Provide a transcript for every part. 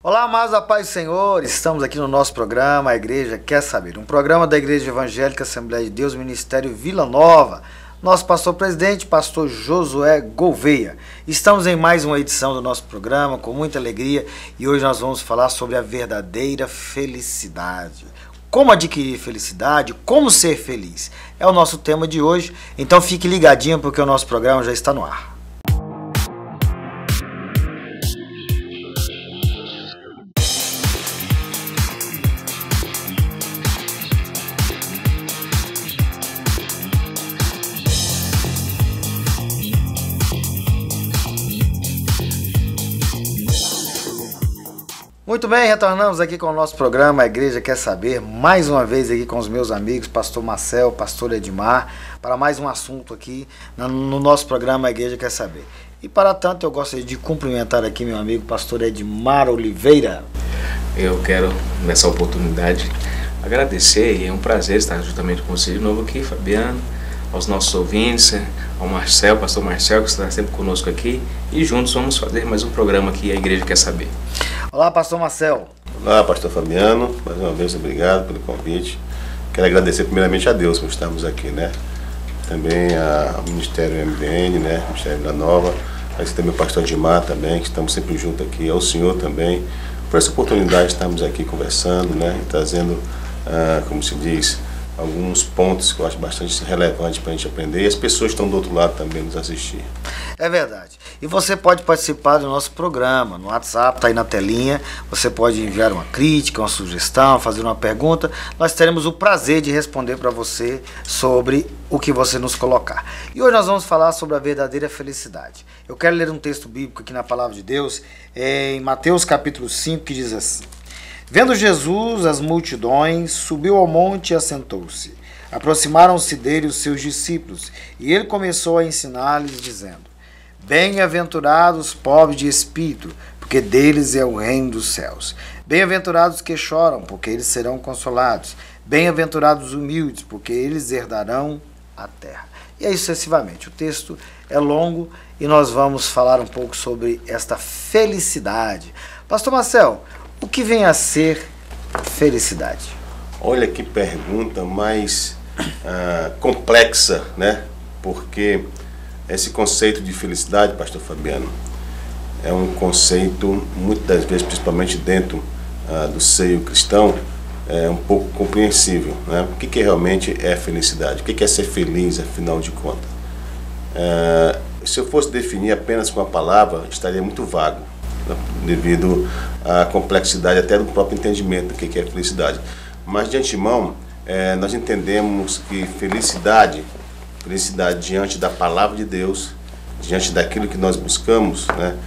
Olá, amados, a paz do Senhor, estamos aqui no nosso programa A Igreja Quer Saber, um programa da Igreja Evangélica Assembleia de Deus, Ministério Vila Nova, nosso pastor-presidente, pastor Josué Gouveia. Estamos em mais uma edição do nosso programa, com muita alegria, e hoje nós vamos falar sobre a verdadeira felicidade. Como adquirir felicidade, como ser feliz, é o nosso tema de hoje, então fique ligadinho porque o nosso programa já está no ar. Muito bem, retornamos aqui com o nosso programa A Igreja Quer Saber, mais uma vez aqui com os meus amigos, pastor Marcel, pastor Edmar, para mais um assunto aqui no nosso programa A Igreja Quer Saber. E para tanto eu gostaria de cumprimentar aqui meu amigo, pastor Edmar Oliveira. Eu quero, nessa oportunidade, agradecer, e é um prazer estar juntamente com você de novo aqui, Fabiano, aos nossos ouvintes, ao Marcel, pastor Marcel, que está sempre conosco aqui, e juntos vamos fazer mais um programa aqui, A Igreja Quer Saber. Olá, pastor Marcel. Olá, pastor Fabiano, mais uma vez obrigado pelo convite. Quero agradecer primeiramente a Deus por estarmos aqui, né? Também ao Ministério MDN, né? Ministério Vila Nova, agradecer também ao pastor Edmar também, que estamos sempre juntos aqui, ao senhor também, por essa oportunidade de estarmos aqui conversando, né? E trazendo, como se diz, alguns pontos que eu acho bastante relevantes para a gente aprender, e as pessoas estão do outro lado também nos assistir. É verdade. E você pode participar do nosso programa no WhatsApp, está aí na telinha. Você pode enviar uma crítica, uma sugestão, fazer uma pergunta. Nós teremos o prazer de responder para você sobre o que você nos colocar. E hoje nós vamos falar sobre a verdadeira felicidade. Eu quero ler um texto bíblico aqui na Palavra de Deus, em Mateus capítulo 5, que diz assim: Vendo Jesus as multidões, subiu ao monte e assentou-se. Aproximaram-se dele os seus discípulos, e ele começou a ensinar-lhes, dizendo: Bem-aventurados os pobres de espírito, porque deles é o reino dos céus. Bem-aventurados os que choram, porque eles serão consolados. Bem-aventurados os humildes, porque eles herdarão a terra. E aí sucessivamente. O texto é longo e nós vamos falar um pouco sobre esta felicidade. Pastor Marcel, o que vem a ser felicidade? Olha que pergunta mais complexa, né? Porque esse conceito de felicidade, pastor Fabiano, é um conceito, muitas vezes, principalmente dentro do seio cristão, é um pouco compreensível, né? O que realmente é felicidade? O que é ser feliz, afinal de contas? Se eu fosse definir apenas com a palavra, estaria muito vago, né? Devido à complexidade até do próprio entendimento do que é felicidade. Mas, de antemão, nós entendemos que felicidade diante da palavra de Deus, diante daquilo que nós buscamos, né?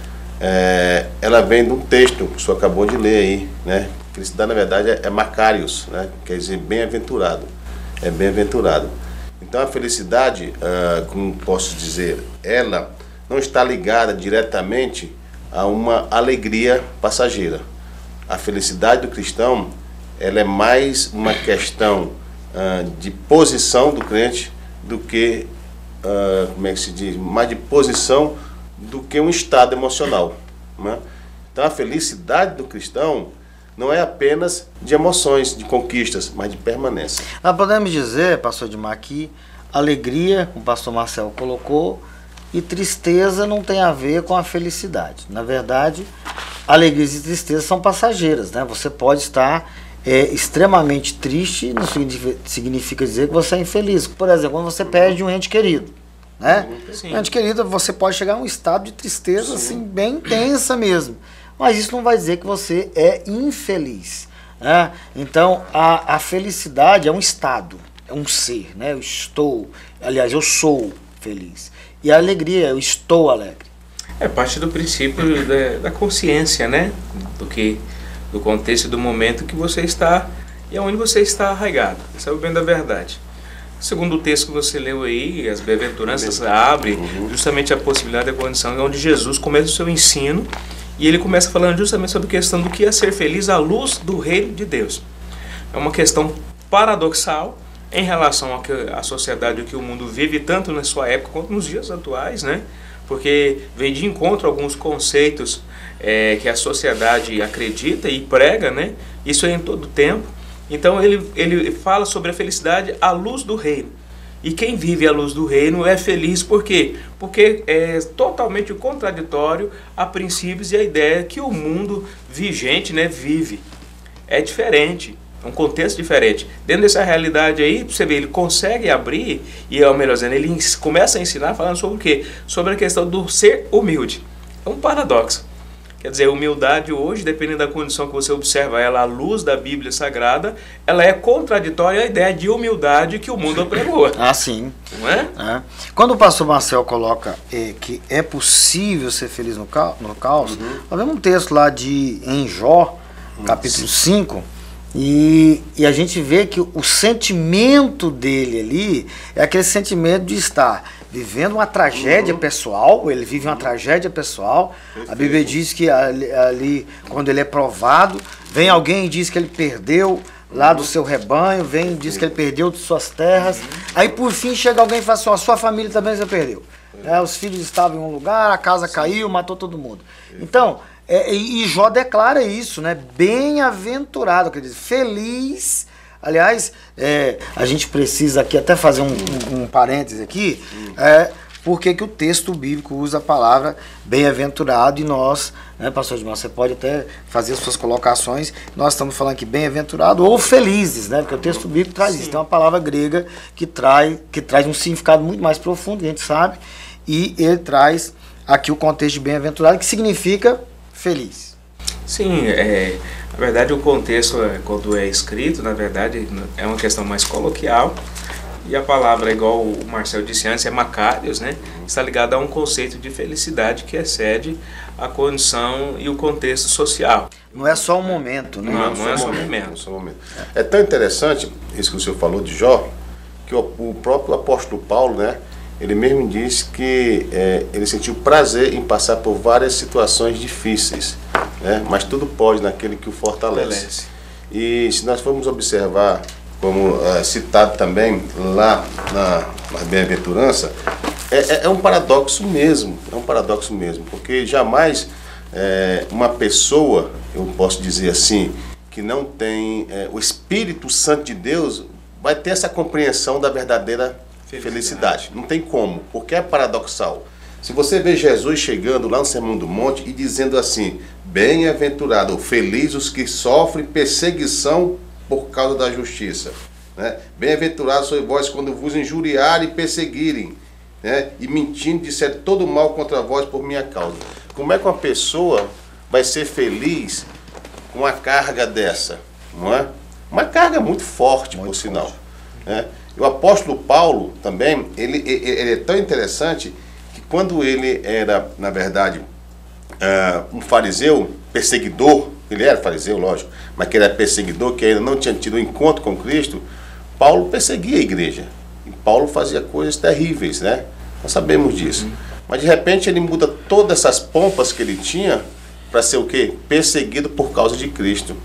Ela vem de um texto que o senhor acabou de ler aí, né? Felicidade, na verdade, é Macarius, né? Quer dizer bem-aventurado, é bem-aventurado. Então a felicidade, como posso dizer, ela não está ligada diretamente a uma alegria passageira. A felicidade do cristão, ela é mais uma questão de posição do crente do que, como é que se diz, mais de posição do que um estado emocional, né? Então a felicidade do cristão não é apenas de emoções, de conquistas, mas de permanência. Nós podemos dizer, pastor Edmar, que alegria, como o pastor Marcel colocou, e tristeza não tem a ver com a felicidade. Na verdade, alegrias e tristezas são passageiras, né? Você pode estar extremamente triste, não significa dizer que você é infeliz. Por exemplo, quando você perde um ente querido, né? Um ente querido, você pode chegar a um estado de tristeza assim, bem intensa mesmo. Mas isso não vai dizer que você é infeliz, né? Então, a felicidade é um estado, é um ser, né? Eu sou feliz. E a alegria, eu estou alegre. É parte do princípio da consciência, né? Do contexto do momento que você está e aonde você está arraigado. Esse é o bem da verdade. Segundo o texto que você leu aí, as bem-aventuranças abrem justamente a possibilidade da condição onde Jesus começa o seu ensino e ele começa falando justamente sobre a questão do que é ser feliz à luz do reino de Deus. É uma questão paradoxal em relação ao que a sociedade, o que o mundo vive, tanto na sua época quanto nos dias atuais, né? porque vem de encontro a alguns conceitos que a sociedade acredita e prega, né? Isso é em todo tempo. Então ele fala sobre a felicidade à luz do reino. E quem vive à luz do reino é feliz, por quê? Porque é totalmente contraditório a princípios e a ideia que o mundo vigente, né, vive. É diferente, é um contexto diferente. Dentro dessa realidade aí, você vê, ele consegue abrir, e ao melhor dizendo, ele começa a ensinar falando sobre o quê? Sobre a questão do ser humilde. É um paradoxo. Quer dizer, a humildade hoje, dependendo da condição que você observa ela à luz da Bíblia Sagrada, ela é contraditória à ideia de humildade que o mundo apregoa. Ah, sim. Não é? Quando o pastor Marcel coloca que é possível ser feliz no caos, nós vemos um texto lá em Jó, capítulo 5, e a gente vê que o sentimento dele ali é aquele sentimento de estar vivendo uma tragédia pessoal, ele vive uma tragédia pessoal. A Bíblia diz que ali, quando ele é provado, vem alguém e diz que ele perdeu lá do seu rebanho, vem e diz que ele perdeu de suas terras. Aí por fim chega alguém e fala assim, a sua família também você perdeu. Os filhos estavam em um lugar, a casa caiu, matou todo mundo. Então, e Jó declara isso, né? Bem-aventurado, quer dizer, feliz. Aliás, a gente precisa aqui até fazer um parêntese aqui, porque que o texto bíblico usa a palavra bem-aventurado, e nós, né, pastor Edmar, você pode até fazer as suas colocações, nós estamos falando aqui bem-aventurado ou felizes, né, porque o texto bíblico traz isso, tem uma palavra grega que traz um significado muito mais profundo, a gente sabe, e ele traz aqui o contexto de bem-aventurado, que significa feliz. Sim, na verdade o contexto, quando é escrito, na verdade é uma questão mais coloquial, e a palavra, igual o Marcel disse antes, é Macários, né? Está ligada a um conceito de felicidade que excede a condição e o contexto social. Não é só um momento, né? Não é só um momento. É tão interessante isso que o senhor falou de Jó, que o próprio apóstolo Paulo, né? Ele mesmo diz que ele sentiu prazer em passar por várias situações difíceis, né? Mas tudo pode naquele que o fortalece. E se nós formos observar, como citado também lá na bem-aventurança, é um paradoxo mesmo, porque jamais uma pessoa, eu posso dizer assim, que não tem o Espírito Santo de Deus, vai ter essa compreensão da verdadeira felicidade. Não tem como, porque é paradoxal. Se você vê Jesus chegando lá no Sermão do Monte e dizendo assim, bem-aventurado, ou feliz os que sofrem perseguição por causa da justiça, né? Bem-aventurados sois vós quando vos injuriarem e perseguirem, né? E mentindo disserem todo mal contra vós por minha causa. Como é que uma pessoa vai ser feliz com uma carga dessa? Não é? Uma carga muito forte, por sinal, né? E o apóstolo Paulo também, ele é tão interessante que quando ele era, na verdade, um fariseu, perseguidor, ele era fariseu, lógico, mas que ele era perseguidor, que ainda não tinha tido um encontro com Cristo, Paulo perseguia a igreja. E Paulo fazia coisas terríveis, né? Nós sabemos disso. Mas de repente ele muda todas essas pompas que ele tinha para ser o quê? Perseguido por causa de Cristo.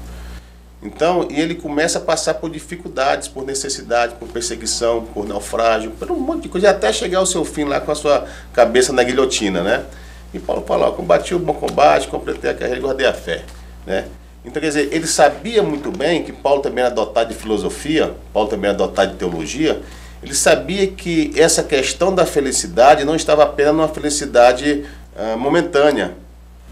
Então, e ele começa a passar por dificuldades, por necessidade, por perseguição, por naufrágio, por um monte de coisa, até chegar ao seu fim lá com a sua cabeça na guilhotina, né? E Paulo fala, ó, combati o bom combate, completei a carreira e guardei a fé, né? Então, quer dizer, ele sabia muito bem que Paulo também era dotado de filosofia, Paulo também era dotado de teologia, ele sabia que essa questão da felicidade não estava apenas numa felicidade momentânea,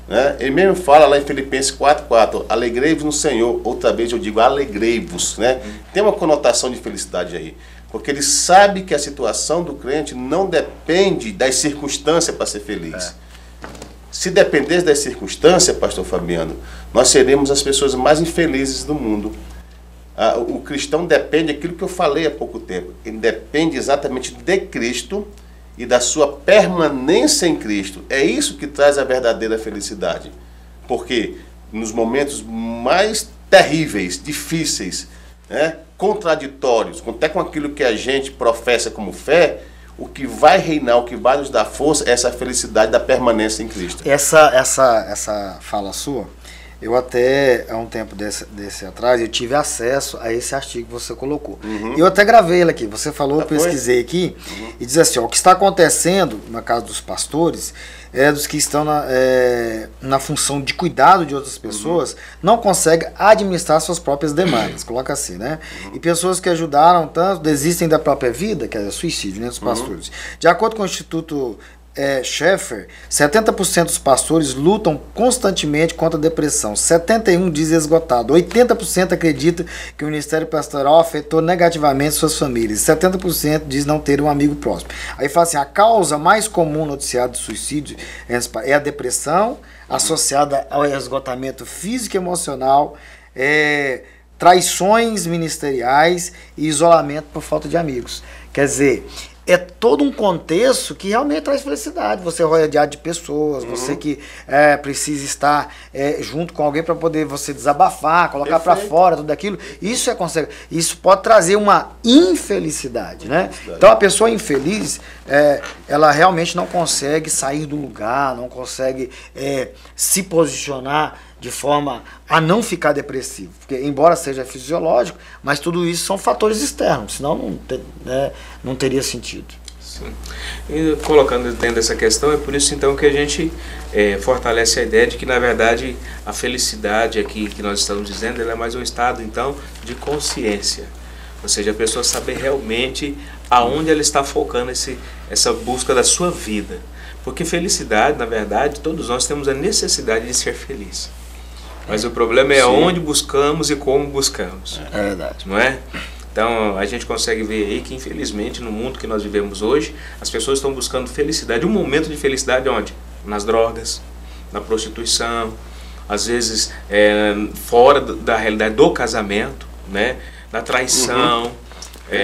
né? Ele mesmo fala lá em Filipenses 4:4, alegrei-vos no Senhor, outra vez eu digo alegrei-vos, né? Tem uma conotação de felicidade aí, porque ele sabe que a situação do crente não depende das circunstâncias para ser feliz. Se dependesse das circunstâncias, pastor Fabiano, nós seremos as pessoas mais infelizes do mundo. O cristão depende daquilo que eu falei há pouco tempo. Ele depende exatamente de Cristo e da sua permanência em Cristo. É isso que traz a verdadeira felicidade. Porque nos momentos mais terríveis, difíceis, né, contraditórios, até com aquilo que a gente professa como fé, o que vai reinar, o que vai nos dar força é essa felicidade da permanência em Cristo. Essa fala sua Eu até, há um tempo desse atrás, eu tive acesso a esse artigo que você colocou. Eu até gravei ele aqui, você falou, eu pesquisei aqui, e diz assim, ó, o que está acontecendo, na casa dos pastores, dos que estão na função de cuidado de outras pessoas, não conseguem administrar suas próprias demandas, coloca assim, né? E pessoas que ajudaram tanto, desistem da própria vida, que é suicídio, né, dos pastores. De acordo com o Instituto Schaeffer, 70% dos pastores lutam constantemente contra a depressão, 71% diz esgotado, 80% acredita que o ministério pastoral afetou negativamente suas famílias, 70% diz não ter um amigo próximo. Aí fala assim, a causa mais comum noticiada de suicídio é a depressão, associada ao esgotamento físico e emocional, traições ministeriais e isolamento por falta de amigos. Quer dizer, é todo um contexto que realmente traz felicidade. Você é rodeado de pessoas, você que precisa estar junto com alguém para poder você desabafar, colocar para fora tudo aquilo. Isso pode trazer uma infelicidade, né? Então a pessoa infeliz, ela realmente não consegue sair do lugar, não consegue se posicionar de forma a não ficar depressivo. Porque, embora seja fisiológico, mas tudo isso são fatores externos, senão não teria sentido. Sim. E colocando dentro dessa questão, é por isso então que a gente fortalece a ideia de que, na verdade, a felicidade aqui que nós estamos dizendo, ela é mais um estado, então, de consciência. Ou seja, a pessoa saber realmente aonde ela está focando essa busca da sua vida. Porque felicidade, na verdade, todos nós temos a necessidade de ser feliz. Mas o problema é onde buscamos e como buscamos. É verdade. Não é? Então a gente consegue ver aí que, infelizmente, no mundo que nós vivemos hoje, as pessoas estão buscando felicidade. Um momento de felicidade onde? Nas drogas, na prostituição, às vezes fora da realidade do casamento, né? Na traição,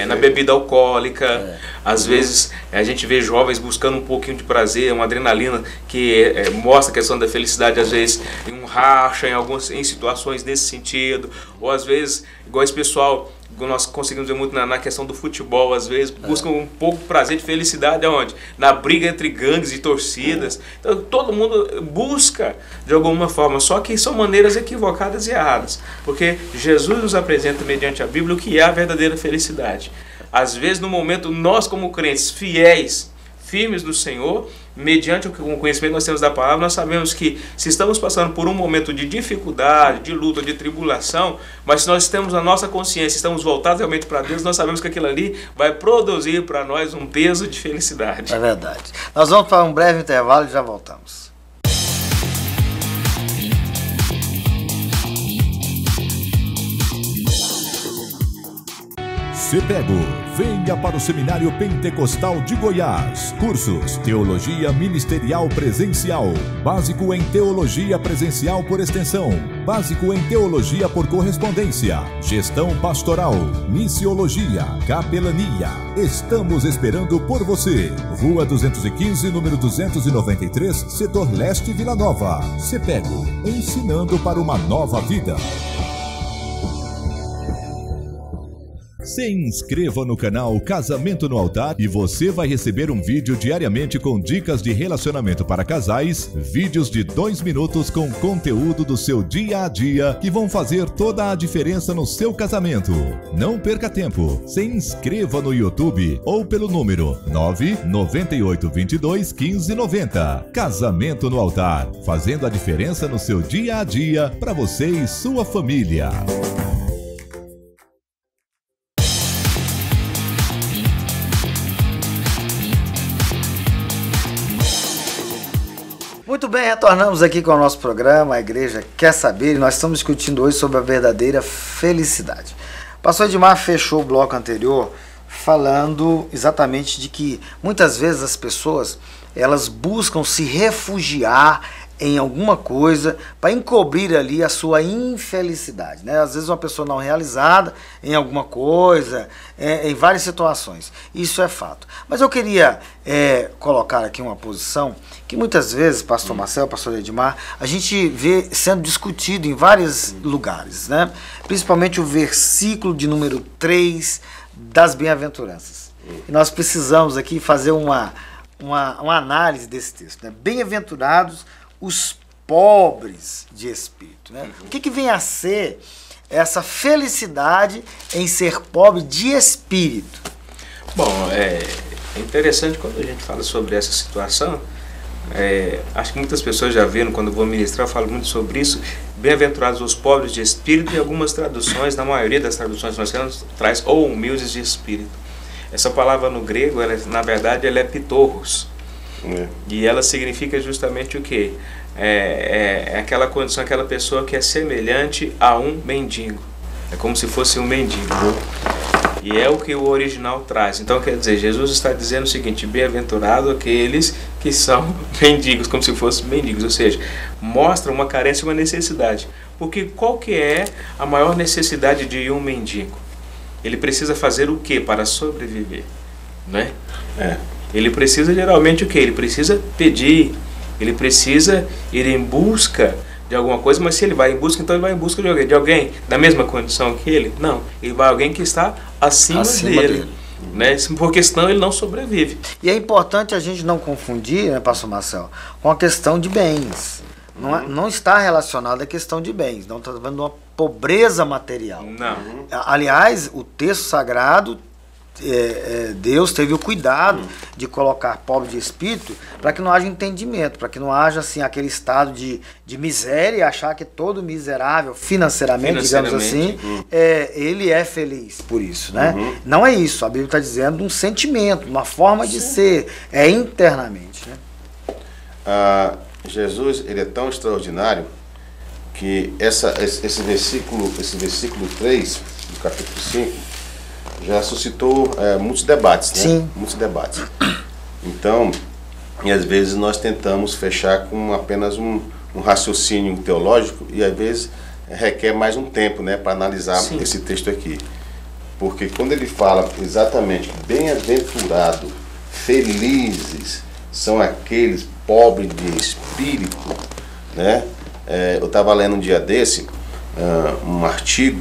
na bebida alcoólica. Às vezes a gente vê jovens buscando um pouquinho de prazer, uma adrenalina que mostra a questão da felicidade, às vezes em um racha, em situações nesse sentido, ou às vezes, igual esse pessoal, nós conseguimos ver muito na questão do futebol, às vezes buscam um pouco de prazer, de felicidade aonde? Na briga entre gangues e torcidas. Então todo mundo busca de alguma forma, só que são maneiras equivocadas e erradas, porque Jesus nos apresenta mediante a Bíblia o que é a verdadeira felicidade. Às vezes, no momento, nós como crentes fiéis, firmes no Senhor, mediante o conhecimento que nós temos da palavra, nós sabemos que se estamos passando por um momento de dificuldade, de luta, de tribulação, mas se nós temos a nossa consciência, estamos voltados realmente para Deus, nós sabemos que aquilo ali vai produzir para nós um peso de felicidade. É verdade. Nós vamos para um breve intervalo e já voltamos. CEPEGO, venha para o Seminário Pentecostal de Goiás. Cursos: Teologia Ministerial Presencial, Básico em Teologia Presencial por Extensão, Básico em Teologia por Correspondência, Gestão Pastoral, Missiologia, Capelania. Estamos esperando por você. Rua 215, número 293, Setor Leste, Vila Nova. CEPEGO, ensinando para uma nova vida. Se inscreva no canal Casamento no Altar e você vai receber um vídeo diariamente com dicas de relacionamento para casais, vídeos de 2 minutos com conteúdo do seu dia a dia que vão fazer toda a diferença no seu casamento. Não perca tempo, se inscreva no YouTube ou pelo número 998221590. Casamento no Altar, fazendo a diferença no seu dia a dia para você e sua família. Muito bem, retornamos aqui com o nosso programa, a Igreja Quer Saber, e nós estamos discutindo hoje sobre a verdadeira felicidade. O pastor Edmar fechou o bloco anterior falando exatamente de que muitas vezes as pessoas, elas buscam se refugiar em alguma coisa para encobrir ali a sua infelicidade, né? Às vezes uma pessoa não realizada em alguma coisa, em várias situações. Isso é fato. Mas eu queria colocar aqui uma posição que muitas vezes, pastor Marcelo, pastor Edmar, a gente vê sendo discutido em vários lugares, né? Principalmente o versículo de número 3 das bem-aventuranças. E nós precisamos aqui fazer uma análise desse texto, né? Bem-aventurados os pobres de espírito, né? O que vem a ser essa felicidade em ser pobre de espírito? Bom, é interessante quando a gente fala sobre essa situação. Acho que muitas pessoas já viram, quando eu vou ministrar, eu falo muito sobre isso. Bem-aventurados os pobres de espírito, e algumas traduções, na maioria das traduções que nós temos, traz ou humildes de espírito. Essa palavra no grego, na verdade, ela é pitorros. E ela significa justamente o quê? É aquela condição, aquela pessoa que é semelhante a um mendigo. É como se fosse um mendigo. E é o que o original traz. Então, quer dizer, Jesus está dizendo o seguinte: bem-aventurado aqueles que são mendigos, como se fossem mendigos. Ou seja, mostra uma carência e uma necessidade. Porque qual que é a maior necessidade de um mendigo? Ele precisa fazer o que para sobreviver? Né? Ele precisa geralmente o que? Ele precisa pedir. Ele precisa ir em busca de alguma coisa, mas se ele vai em busca, então ele vai em busca de alguém. De alguém da mesma condição que ele? Não. Ele vai alguém que está acima dele. Né? Porque senão ele não sobrevive. E é importante a gente não confundir, né, pastor Marcelo, com a questão de bens. Não está relacionado à questão de bens. Não está falando de uma pobreza material. Não. Aliás, o texto sagrado, Deus teve o cuidado de colocar pobre de espírito para que não haja entendimento, para que não haja assim, aquele estado de miséria e achar que todo miserável financeiramente, digamos assim, ele é feliz por isso, né? Não é isso. A Bíblia está dizendo um sentimento, uma forma de ser, internamente, né? Jesus, ele é tão extraordinário que esse versículo 3 do capítulo 5 já suscitou muitos debates, né? Sim. Muitos debates. Então, e às vezes nós tentamos fechar com apenas um raciocínio teológico, e às vezes requer mais um tempo, né, para analisar esse texto aqui. Porque quando ele fala exatamente bem-aventurado, felizes são aqueles pobres de espírito, né? Eu estava lendo um dia desse um artigo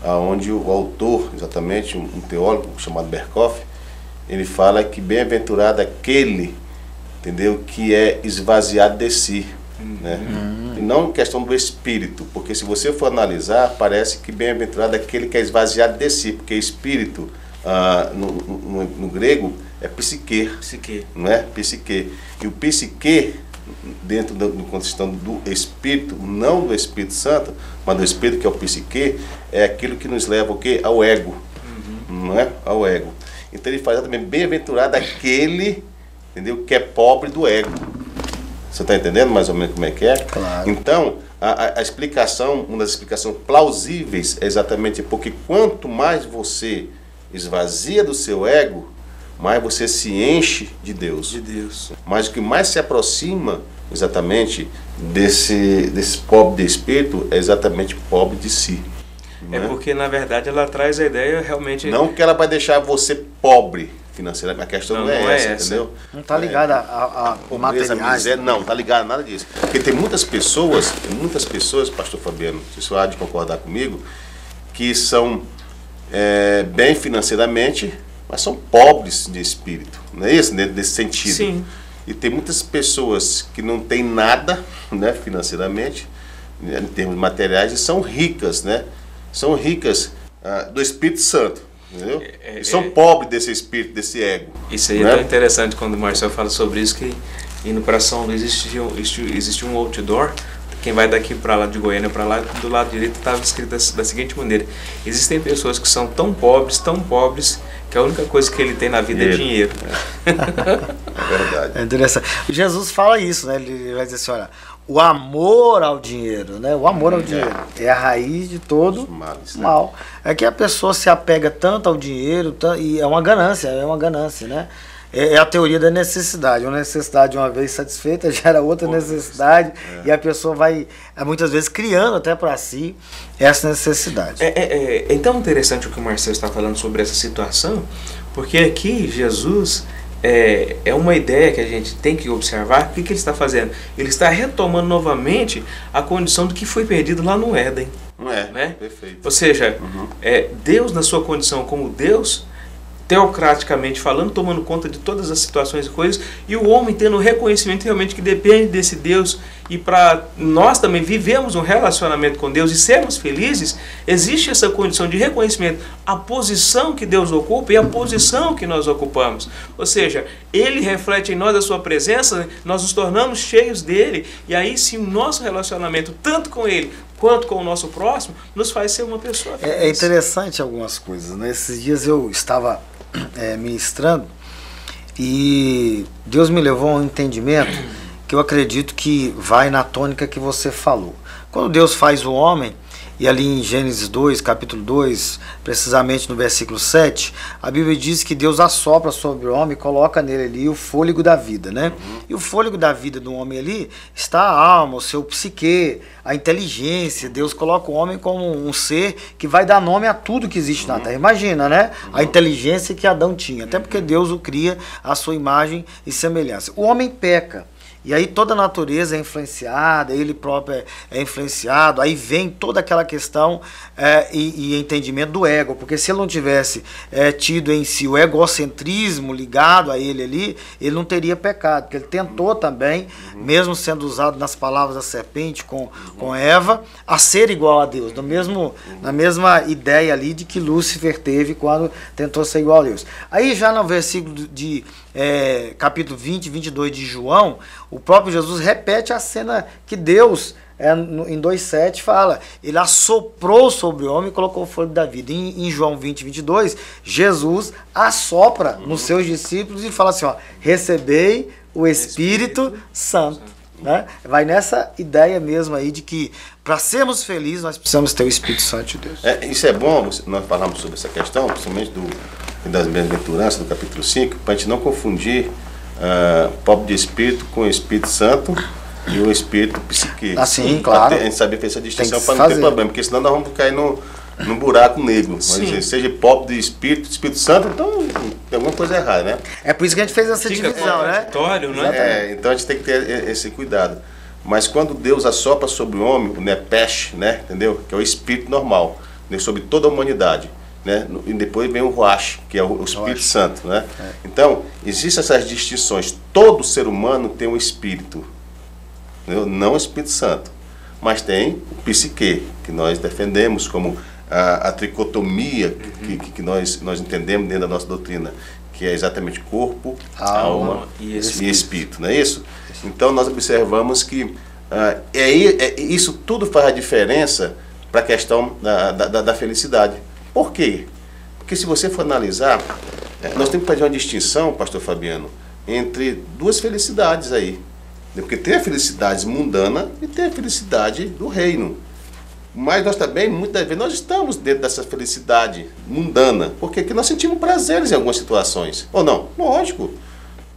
onde o autor, exatamente um teólogo chamado Berkhoff, ele fala que bem-aventurado aquele, entendeu, que é esvaziado de si, né? E não questão do espírito, porque se você for analisar, parece que bem-aventurado é aquele que é esvaziado de si, porque espírito no grego é psique, não é? Psique. E o psique, dentro do contexto do Espírito, não do Espírito Santo, mas do Espírito, que é o psique, é aquilo que nos leva o quê? Ao ego, não é? Ao ego. Então ele fala também, bem-aventurado aquele, entendeu, que é pobre do ego. Você está entendendo mais ou menos como é que é? Claro. Então, a explicação, uma das explicações plausíveis é exatamente porque quanto mais você esvazia do seu ego, mais você se enche de Deus. Mas o que mais se aproxima exatamente desse pobre de espírito é exatamente pobre de si. Porque na verdade ela traz a ideia realmente... Não que ela vai deixar você pobre financeiramente, a questão não é essa, entendeu? Não está ligada a materiais. Não, está ligada a nada disso. Porque tem muitas pessoas, pastor Fabiano, se você há de concordar comigo, que são bem financeiramente, mas são pobres de espírito, não é isso? Nesse sentido. Sim. E tem muitas pessoas que não têm nada, né, financeiramente, né, em termos materiais, e são ricas, né? São ricas do Espírito Santo, entendeu? E são pobres desse espírito, desse ego. Isso aí é tão interessante quando o Marcelo fala sobre isso, que indo para São Luís existe um outdoor. Quem vai daqui para lá de Goiânia para lá, do lado direito estava escrito da seguinte maneira: existem pessoas que são tão pobres, que a única coisa que ele tem na vida é dinheiro. É verdade. É interessante. Jesus fala isso, né? Ele vai dizer assim, olha, o amor ao dinheiro, né? O amor ao dinheiro é a raiz de todo mal. É que a pessoa se apega tanto ao dinheiro, e é uma ganância, né? É a teoria da necessidade. Uma necessidade uma vez satisfeita gera outra necessidade, e a pessoa vai, muitas vezes, criando até para si essa necessidade. É tão interessante o que o Marcelo está falando sobre essa situação, porque aqui Jesus é uma ideia que a gente tem que observar. O que ele está fazendo? Ele está retomando novamente a condição do que foi perdido lá no Éden. Né? Perfeito. Ou seja, Deus na sua condição como Deus, teocraticamente falando, tomando conta de todas as situações e coisas, e o homem tendo o reconhecimento realmente que depende desse Deus e para nós também vivemos um relacionamento com Deus e sermos felizes, existe essa condição de reconhecimento, a posição que Deus ocupa e a posição que nós ocupamos. Ou seja, Ele reflete em nós a sua presença, nós nos tornamos cheios dele, e aí sim o nosso relacionamento, tanto com Ele quanto com o nosso próximo, nos faz ser uma pessoa feliz. É interessante algumas coisas, né? Esses dias eu estava ministrando e Deus me levou a um entendimento que eu acredito que vai na tônica que você falou. Quando Deus faz o homem, e ali em Gênesis 2, capítulo 2, precisamente no versículo 7, a Bíblia diz que Deus assopra sobre o homem e coloca nele ali o fôlego da vida, né? E o fôlego da vida do homem ali está a alma, o seu psique, a inteligência. Deus coloca o homem como um ser que vai dar nome a tudo que existe na terra. Imagina, né? A inteligência que Adão tinha, até porque Deus o cria à sua imagem e semelhança. O homem peca. E aí toda a natureza é influenciada, ele próprio é influenciado, aí vem toda aquela questão e entendimento do ego, porque se ele não tivesse tido em si o egocentrismo ligado a ele ali, ele não teria pecado, porque ele tentou também, mesmo sendo usado nas palavras da serpente com Eva, a ser igual a Deus, na mesma ideia ali de que Lúcifer teve quando tentou ser igual a Deus. Aí já no versículo de capítulo 20, 22 de João, o próprio Jesus repete a cena que Deus, em 2,7, fala. Ele assoprou sobre o homem e colocou o fôlego da vida. Em João 20, 22, Jesus assopra nos seus discípulos e fala assim, ó, recebei o Espírito Santo. Né? Vai nessa ideia mesmo aí de que para sermos felizes nós precisamos ter o Espírito Santo de Deus. Isso é bom, nós falamos sobre essa questão, principalmente das bem-aventuranças, do capítulo 5, para a gente não confundir pobre de Espírito com o Espírito Santo e o Espírito psique. Assim, claro. A gente sabe fazer essa distinção para não ter problema, porque senão nós vamos cair num buraco negro. Mas seja pobre de Espírito Santo, então tem alguma coisa errada, né? É por isso que a gente fez essa divisão, né? Né? Então a gente tem que ter esse cuidado. Mas quando Deus assopra sobre o homem, o Nepesh, né? Entendeu? Que é o Espírito normal, né? Sobre toda a humanidade. Né? E depois vem o Ruach, que é o Espírito Santo, né? Então, existem essas distinções. Todo ser humano tem um espírito, entendeu? Não o Espírito Santo, mas tem o psique, que nós defendemos como a tricotomia que nós entendemos dentro da nossa doutrina, que é exatamente corpo, alma e espírito, não é isso? Então, nós observamos que isso tudo faz a diferença para a questão da felicidade. Por quê? Porque se você for analisar, nós temos que fazer uma distinção, pastor Fabiano, entre duas felicidades aí. Porque tem a felicidade mundana e tem a felicidade do reino. Mas nós também, muitas vezes, nós estamos dentro dessa felicidade mundana. Porque aqui nós sentimos prazeres em algumas situações. Ou não? Lógico.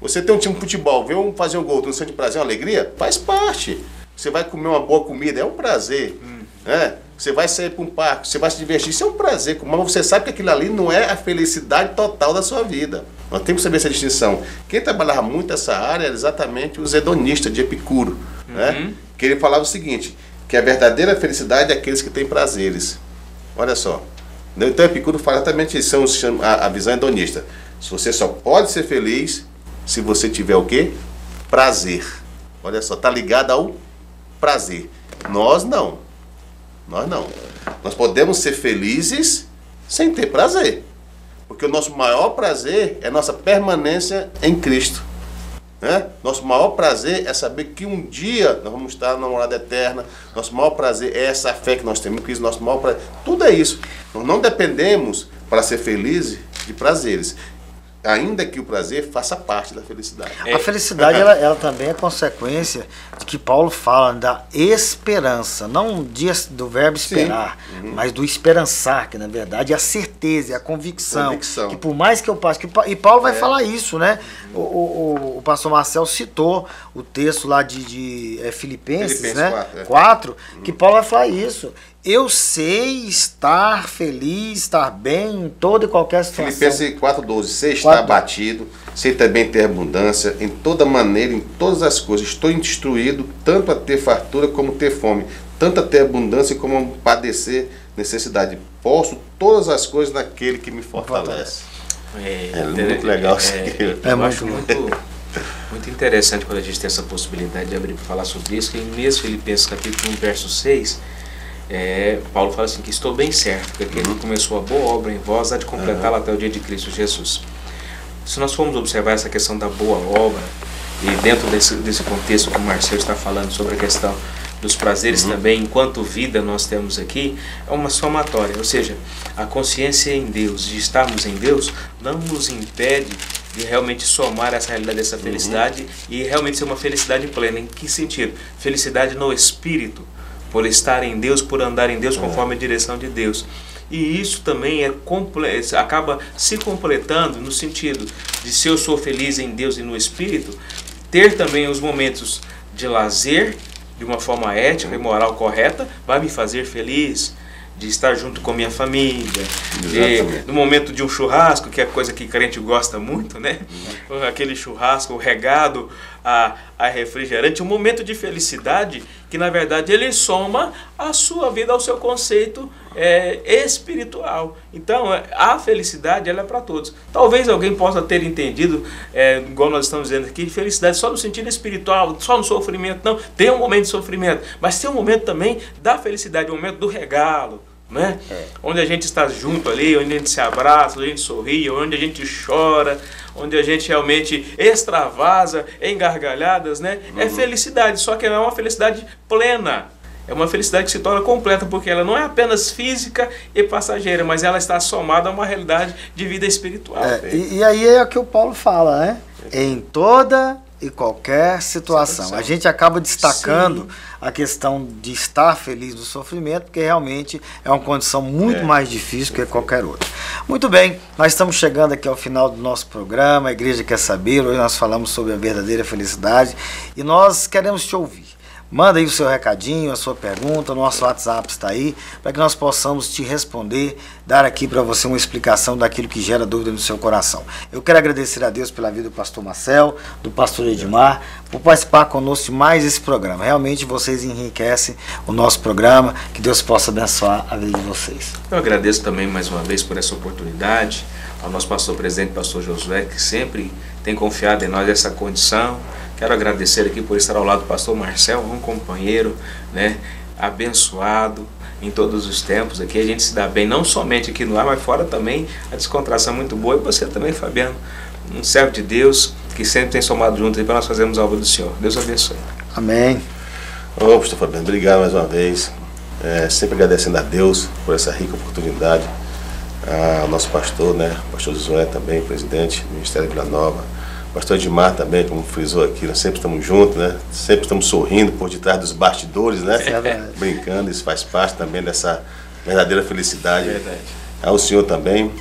Você tem um time de futebol, vê um fazer um gol, tu não sente prazer, uma alegria? Faz parte. Você vai comer uma boa comida, é um prazer. Né? Você vai sair para um parque, você vai se divertir, isso é um prazer, mas você sabe que aquilo ali não é a felicidade total da sua vida. Nós temos que saber essa distinção. Quem trabalhava muito essa área era exatamente os hedonistas de Epicuro, né? Que ele falava o seguinte, que a verdadeira felicidade é aqueles que têm prazeres. Olha só. Então Epicuro fala exatamente isso, a visão hedonista. Você só pode ser feliz se você tiver o quê? Prazer. Olha só, está ligado ao prazer. Nós não. Nós podemos ser felizes sem ter prazer. Porque o nosso maior prazer é nossa permanência em Cristo. Né? Nosso maior prazer é saber que um dia nós vamos estar na morada eterna. Nosso maior prazer é essa fé que nós temos em Cristo. Nosso maior prazer. Tudo é isso. Nós não dependemos para ser felizes de prazeres. Ainda que o prazer faça parte da felicidade. A felicidade ela também é consequência de que Paulo fala da esperança, não do verbo esperar, mas do esperançar, que na verdade é a certeza, é a convicção. Que por mais que eu passe, e Paulo vai falar isso, né? O pastor Marcel citou o texto lá de Filipenses, né? 4, que Paulo vai falar isso. Eu sei estar feliz, estar bem em toda e qualquer situação. Filipenses 4,12. Sei estar abatido, sei também ter abundância, em toda maneira, em todas as coisas. Estou instruído tanto a ter fartura como ter fome, tanto a ter abundância como a padecer necessidade. Posso todas as coisas naquele que me fortalece. É muito legal isso aqui. Eu acho muito Muito interessante quando a gente tem essa possibilidade de abrir para falar sobre isso, que em mesmo Filipenses capítulo 1, verso 6, Paulo fala assim, que estou bem certo, que aquele que começou a boa obra em vós há de completá-la até o dia de Cristo Jesus. Se nós formos observar essa questão da boa obra, e dentro desse contexto que o Marcelo está falando sobre a questão dos prazeres também, enquanto vida nós temos aqui, é uma somatória, ou seja, a consciência em Deus, de estarmos em Deus, não nos impede de realmente somar essa realidade, dessa felicidade, e realmente ser uma felicidade plena. Em que sentido? Felicidade no espírito, por estar em Deus, por andar em Deus conforme a direção de Deus. E isso também acaba se completando no sentido de, se eu sou feliz em Deus e no espírito, ter também os momentos de lazer de uma forma ética e moral correta, vai me fazer feliz, de estar junto com minha família, no momento de um churrasco, que é coisa que crente gosta muito, né? Aquele churrasco regado a refrigerante, um momento de felicidade que na verdade ele soma a sua vida ao seu conceito espiritual. Então a felicidade, ela é para todos. Talvez alguém possa ter entendido, igual nós estamos dizendo aqui, felicidade só no sentido espiritual, só no sofrimento. Não, tem um momento de sofrimento, mas tem um momento também da felicidade, um momento do regalo, né? Onde a gente está junto ali, onde a gente se abraça, onde a gente sorri, onde a gente chora, onde a gente realmente extravasa em gargalhadas, né? É felicidade, só que não é uma felicidade plena. É uma felicidade que se torna completa, porque ela não é apenas física e passageira, mas ela está somada a uma realidade de vida espiritual. E aí é o que o Paulo fala, né? Em toda e qualquer situação. A gente acaba destacando a questão de estar feliz no sofrimento, porque realmente é uma condição muito mais difícil que qualquer outra. Muito bem, nós estamos chegando aqui ao final do nosso programa, a Igreja Quer Saber. Hoje nós falamos sobre a verdadeira felicidade e nós queremos te ouvir. Manda aí o seu recadinho, a sua pergunta, o nosso WhatsApp está aí, para que nós possamos te responder, dar aqui para você uma explicação daquilo que gera dúvida no seu coração. Eu quero agradecer a Deus pela vida do pastor Marcel, do pastor Edmar, por participar conosco de mais esse programa. Realmente vocês enriquecem o nosso programa, que Deus possa abençoar a vida de vocês. Eu agradeço também mais uma vez por essa oportunidade, ao nosso pastor presidente, pastor Josué, que sempre tem confiado em nós essa condição. Quero agradecer aqui por estar ao lado do pastor Marcel, um companheiro, né, abençoado em todos os tempos. Aqui a gente se dá bem, não somente aqui no ar, mas fora também. A descontração é muito boa. E você também, Fabiano, um servo de Deus que sempre tem somado junto para nós fazermos a obra do Senhor. Deus abençoe. Amém. Ô, pastor Fabiano, obrigado mais uma vez. Sempre agradecendo a Deus por essa rica oportunidade. Ao nosso pastor, né, pastor Josué também, presidente do Ministério Vila Nova. Pastor Edmar também, como frisou aqui, nós sempre estamos juntos, né? Sempre estamos sorrindo por detrás dos bastidores, né? Brincando, isso faz parte também dessa verdadeira felicidade. Verdade. Ao Senhor também,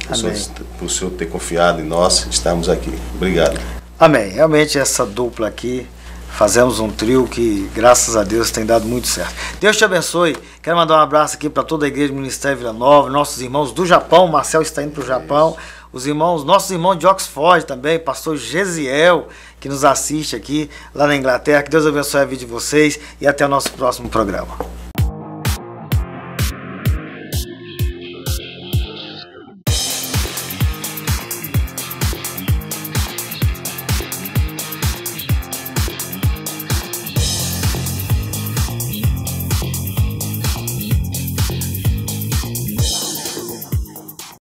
por o Senhor ter confiado em nós, estamos aqui. Obrigado. Amém. Realmente essa dupla aqui, fazemos um trio que, graças a Deus, tem dado muito certo. Deus te abençoe. Quero mandar um abraço aqui para toda a Igreja do Ministério Vila Nova, nossos irmãos do Japão. O Marcel está indo para o Japão. Os irmãos, nossos irmãos de Oxford também, pastor Gesiel, que nos assiste aqui lá na Inglaterra. Que Deus abençoe a vida de vocês e até o nosso próximo programa.